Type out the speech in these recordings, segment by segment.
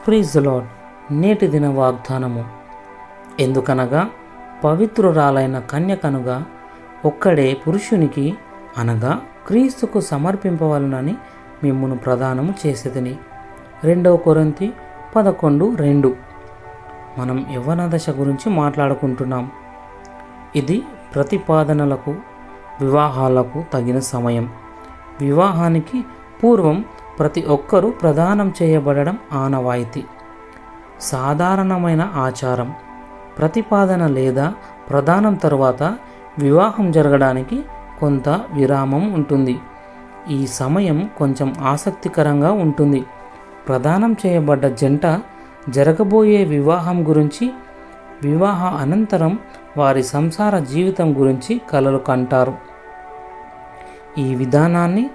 Praise the lord. నేటి దిన వాగ్దానము. ఎందుకనగా పవిత్రురాలైన కన్యకనుగా ఒక్కడే పురుషునికి అనగా క్రీస్తుకు సమర్పింపవలనని మిమ్మును ప్రదానము చేసేదని. 2 కొరింథీ 11:2. మనం యవ్వన దశ గురించి మాట్లాడుకుంటున్నాం. ఇది ప్రతిపాదనలకు, వివాహాలకు తగిన సమయం. వివాహానికి పూర్వం ప్రతి ఒక్కరూ ప్రదానం చేయబడడం ఆనవాయితీ, సాధారణమైన ఆచారం. ప్రతిపాదన లేదా ప్రదానం తరువాత వివాహం జరగడానికి కొంత విరామం ఉంటుంది. ఈ సమయం కొంచెం ఆసక్తికరంగా ఉంటుంది. ప్రదానం చేయబడ్డ జంట జరగబోయే వివాహం గురించి, వివాహ అనంతరం వారి సంసార జీవితం గురించి కలలు కంటారు. ఈ విధానాన్ని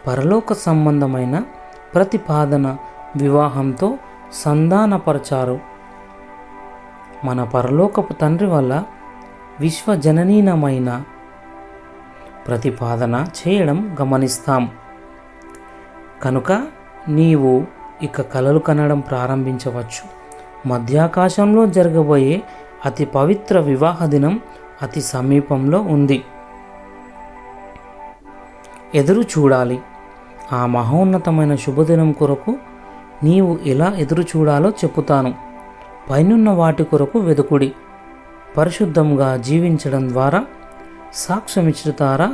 పరలోక సంబంధమైన ప్రతిపాదన వివాహంతో సంధానపరచారు. మన పరలోకపు తండ్రి వల్ల విశ్వజననీయమైన ప్రతిపాదన చేయడం గమనిస్తాం. కనుక నీవు ఇక కలలు కనడం ప్రారంభించవచ్చు. మధ్యాకాశంలో జరగబోయే అతి పవిత్ర వివాహ దినం అతి సమీపంలో ఉంది. ఎదురు చూడాలి. ఆ మహోన్నతమైన శుభదినం కొరకు నీవు ఎలా ఎదురు చూడాలో చెప్పుతాను. పైనున్న వాటి కొరకు వెదుకుడి. పరిశుద్ధంగా జీవించడం ద్వారా, సాక్ష్యమిచ్చడం ద్వారా,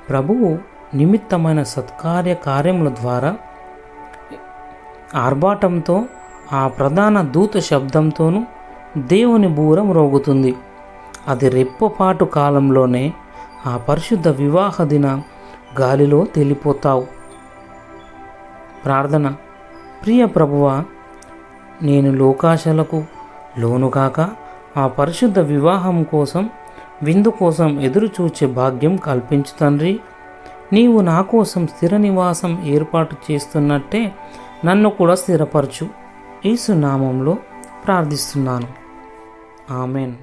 ప్రభువు నిమిత్తమైన సత్కార్య కార్యముల ద్వారా, ఆర్భాటంతో, ఆ ప్రధాన దూత శబ్దంతోనూ దేవుని బూర మ్రోగుతుంది. అది రెప్పపాటు కాలంలోనే ఆ పరిశుద్ధ వివాహ దిన గాలిలో తేలిపోతావు. ప్రార్థన. ప్రియ ప్రభువా, నేను లోకాశలకు లోనుగాక ఆ పరిశుద్ధ వివాహం కోసం, విందు కోసం ఎదురు చూచే భాగ్యం కల్పించు తండ్రి. నీవు నా కోసం స్థిర నివాసం ఏర్పాటు చేస్తున్నట్టే నన్ను కూడా స్థిరపరచు. యేసు నామంలో ప్రార్థిస్తున్నాను. ఆమెన్.